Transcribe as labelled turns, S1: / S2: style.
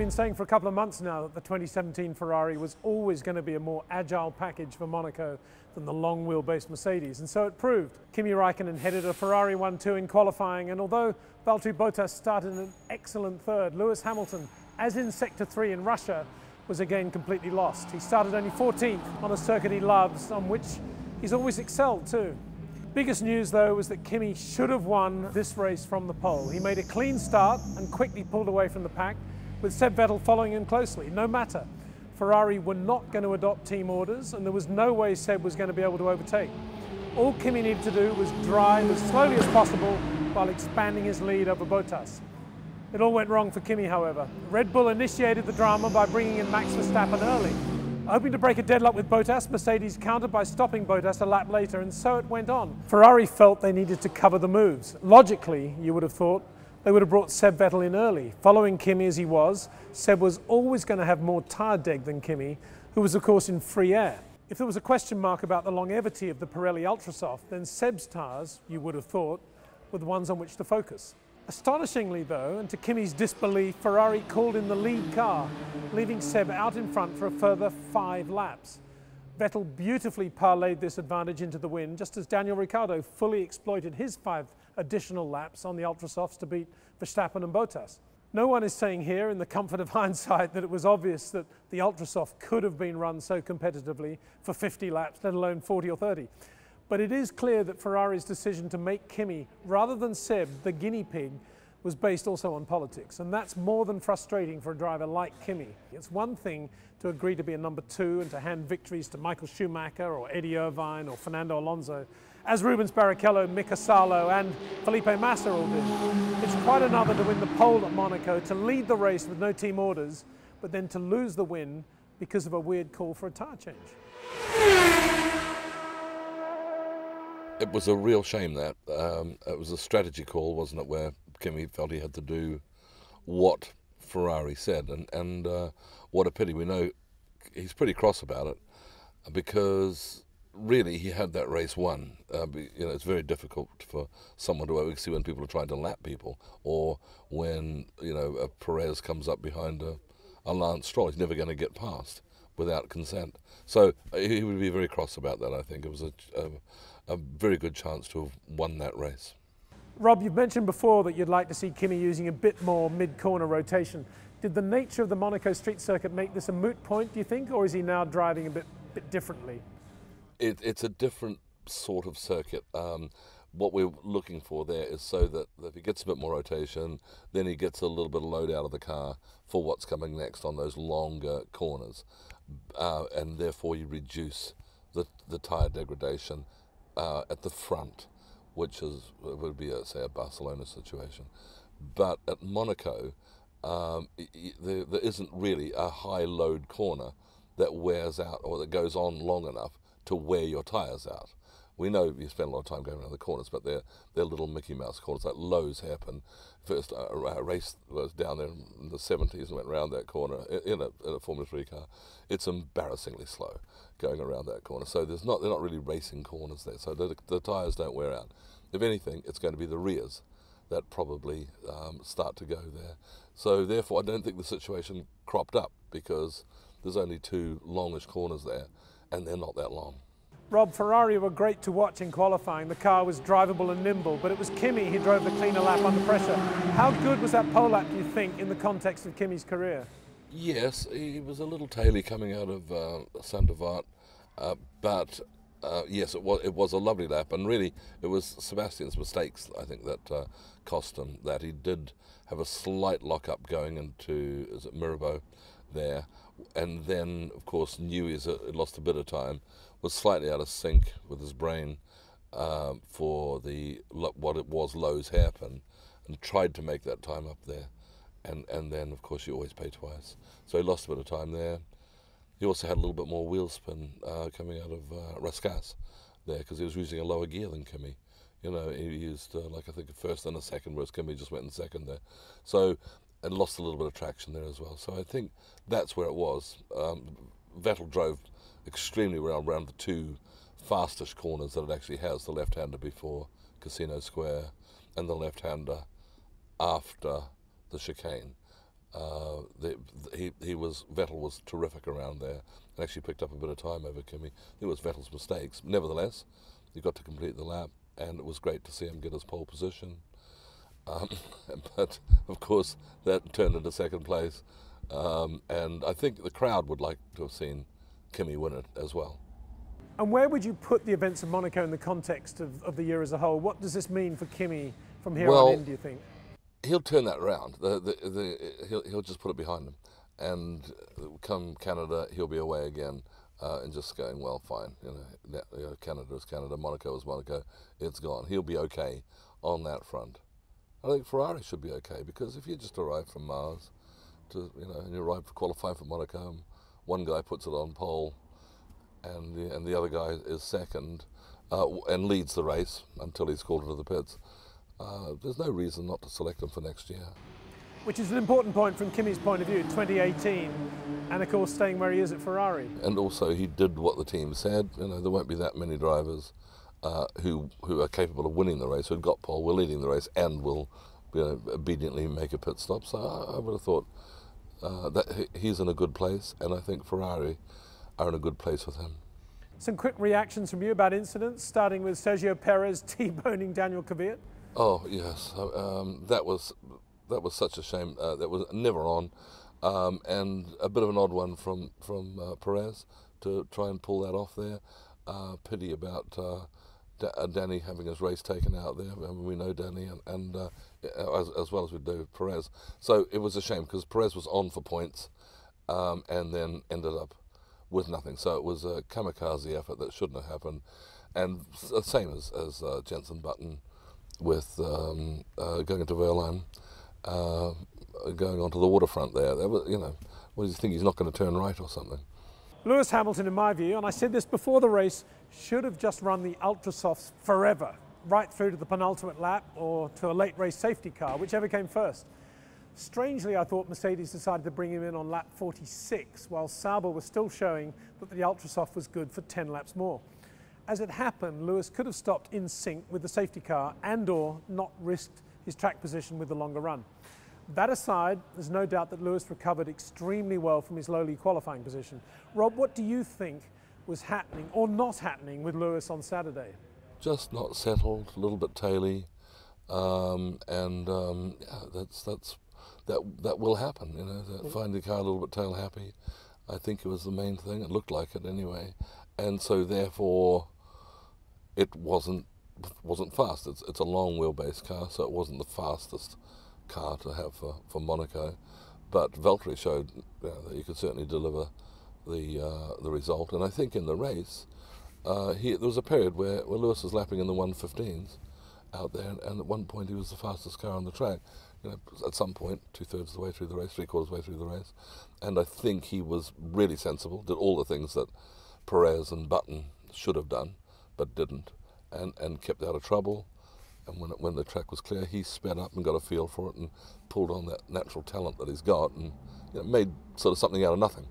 S1: been saying for a couple of months now that the 2017 Ferrari was always going to be a more agile package for Monaco than the long wheelbase Mercedes, and so it proved. Kimi Raikkonen headed a Ferrari 1-2 in qualifying, and although Valtteri Bottas started an excellent third, Lewis Hamilton, as in Sector 3 in Russia, was again completely lost. He started only 14th on a circuit he loves, on which he's always excelled too. Biggest news though was that Kimi should have won this race from the pole. He made a clean start and quickly pulled away from the pack, with Seb Vettel following him closely. No matter, Ferrari were not going to adopt team orders, and there was no way Seb was going to be able to overtake. All Kimi needed to do was drive as slowly as possible while expanding his lead over Bottas. It all went wrong for Kimi, however. Red Bull initiated the drama by bringing in Max Verstappen early. Hoping to break a deadlock with Bottas, Mercedes countered by stopping Bottas a lap later, and so it went on. Ferrari felt they needed to cover the moves. Logically, you would have thought, they would have brought Seb Vettel in early. Following Kimi as he was, Seb was always going to have more tyre deg than Kimi, who was of course in free air. If there was a question mark about the longevity of the Pirelli Ultrasoft, then Seb's tyres, you would have thought, were the ones on which to focus. Astonishingly though, and to Kimi's disbelief, Ferrari called in the lead car, leaving Seb out in front for a further 5 laps. Vettel beautifully parlayed this advantage into the win, just as Daniel Ricciardo fully exploited his 5 additional laps on the Ultrasofts to beat Verstappen and Bottas. No one is saying here, in the comfort of hindsight, that it was obvious that the Ultrasoft could have been run so competitively for 50 laps, let alone 40 or 30. But it is clear that Ferrari's decision to make Kimi, rather than Seb, the guinea pig, was based also on politics. And that's more than frustrating for a driver like Kimi. It's one thing to agree to be a number 2 and to hand victories to Michael Schumacher or Eddie Irvine or Fernando Alonso, as Rubens Barrichello, Mika Salo and Felipe Massa all did. It's quite another to win the pole at Monaco, to lead the race with no team orders, but then to lose the win because of a weird call for a tyre change.
S2: It was a real shame that. It was a strategy call, wasn't it, where Kimi felt he had to do what Ferrari said, and what a pity. We know he's pretty cross about it, because really he had that race won. It's very difficult for someone to see when people are trying to lap people, or when a Perez comes up behind a Lance Stroll. He's never going to get past without consent. So he would be very cross about that. I think it was a very good chance to have won that race.
S1: Rob, you've mentioned before that you'd like to see Kimi using a bit more mid-corner rotation. Did the nature of the Monaco street circuit make this a moot point, do you think, or is he now driving a bit differently?
S2: It's a different sort of circuit. What we're looking for there is so that if he gets a bit more rotation, then he gets a little bit of load out of the car for what's coming next on those longer corners, and therefore you reduce the tyre degradation at the front, which would be say a Barcelona situation. But at Monaco, there isn't really a high load corner that wears out or that goes on long enough to wear your tyres out. We know you spend a lot of time going around the corners, but they're little Mickey Mouse corners, like Lowe's hairpin. First, a race was down there in the 70s and went around that corner in a Formula 3 car. It's embarrassingly slow going around that corner. So they're not really racing corners there. So the tyres don't wear out. If anything, it's going to be the rears that probably start to go there. So therefore, I don't think the situation cropped up, because there's only 2 longish corners there, and they're not that long.
S1: Rob, Ferrari were great to watch in qualifying. The car was drivable and nimble, but it was Kimi who drove the cleaner lap under pressure. How good was that pole lap, do you think, in the context of Kimi's career?
S2: Yes, he was a little taily coming out of Saint-Devat, but yes, it was a lovely lap, and really it was Sebastian's mistakes, I think, that cost him that. He did have a slight lock-up going into, is it Mirabeau there, and then of course knew he lost a bit of time, was slightly out of sync with his brain for what it was Lowe's hairpin, and tried to make that time up there, and then of course you always pay twice. So he lost a bit of time there. He also had a little bit more wheel spin coming out of Rascasse there, because he was using a lower gear than Kimi. He used like I think a first and a second, whereas Kimi just went in second there. So, and lost a little bit of traction there as well. So I think that's where it was. Vettel drove extremely well around the 2 fastest corners that it actually has, the left-hander before Casino Square and the left-hander after the chicane. Vettel was terrific around there and actually picked up a bit of time over Kimi. It was Vettel's mistakes. Nevertheless, he got to complete the lap, and it was great to see him get his pole position. But of course, that turned into second place, and I think the crowd would like to have seen Kimi win it as well.
S1: And where would you put the events of Monaco in the context of the year as a whole? What does this mean for Kimi from here on in, do you think?
S2: He'll turn that around. He'll just put it behind him, and come Canada, he'll be away again, and just going, well, fine. Canada is Canada, Monaco is Monaco. It's gone. He'll be okay on that front. I think Ferrari should be okay, because if you just arrive from Mars, and you arrive for qualifying for Monaco, one guy puts it on pole, and the other guy is second, and leads the race until he's called into the pits. There's no reason not to select him for next year.
S1: Which is an important point from Kimi's point of view, 2018, and of course staying where he is at Ferrari.
S2: And also he did what the team said. There won't be that many drivers who are capable of winning the race, who've got pole, will leading the race, and will obediently make a pit stop. So I would have thought that he's in a good place, and I think Ferrari are in a good place with him.
S1: Some quick reactions from you about incidents, starting with Sergio Perez T-boning Daniel Kvyat.
S2: Oh yes, that was such a shame. That was never on, and a bit of an odd one from Perez to try and pull that off there. Pity about Danny having his race taken out there. I mean, we know Danny, and as well as we do Perez. So it was a shame, because Perez was on for points, and then ended up with nothing. So it was a kamikaze effort that shouldn't have happened, and the same as Jenson Button with going into Verline, going onto the waterfront there. That was, what do you think, he's not going to turn right or something?
S1: Lewis Hamilton, in my view, and I said this before the race, should have just run the Ultrasofts forever, right through to the penultimate lap or to a late race safety car, whichever came first. Strangely, I thought Mercedes decided to bring him in on lap 46, while Sauber was still showing that the Ultrasoft was good for 10 laps more. As it happened, Lewis could have stopped in sync with the safety car and/or not risked his track position with the longer run. That aside, there's no doubt that Lewis recovered extremely well from his lowly qualifying position. Rob, what do you think was happening or not happening with Lewis on Saturday?
S2: Just not settled, a little bit taily, that will happen. Find the car a little bit tail happy. I think it was the main thing. It looked like it anyway, and so therefore, it wasn't fast. It's a long wheelbase car, so it wasn't the fastest car to have for Monaco, but Valtteri showed that you could certainly deliver the result. And I think in the race, there was a period where Lewis was lapping in the 1:15s out there, and at one point he was the fastest car on the track. At some point, 2/3 of the way through the race, 3/4 of the way through the race, and I think he was really sensible, did all the things that Perez and Button should have done, but didn't, and kept out of trouble. And when the track was clear, he sped up and got a feel for it and pulled on that natural talent that he's got, and made sort of something out of nothing.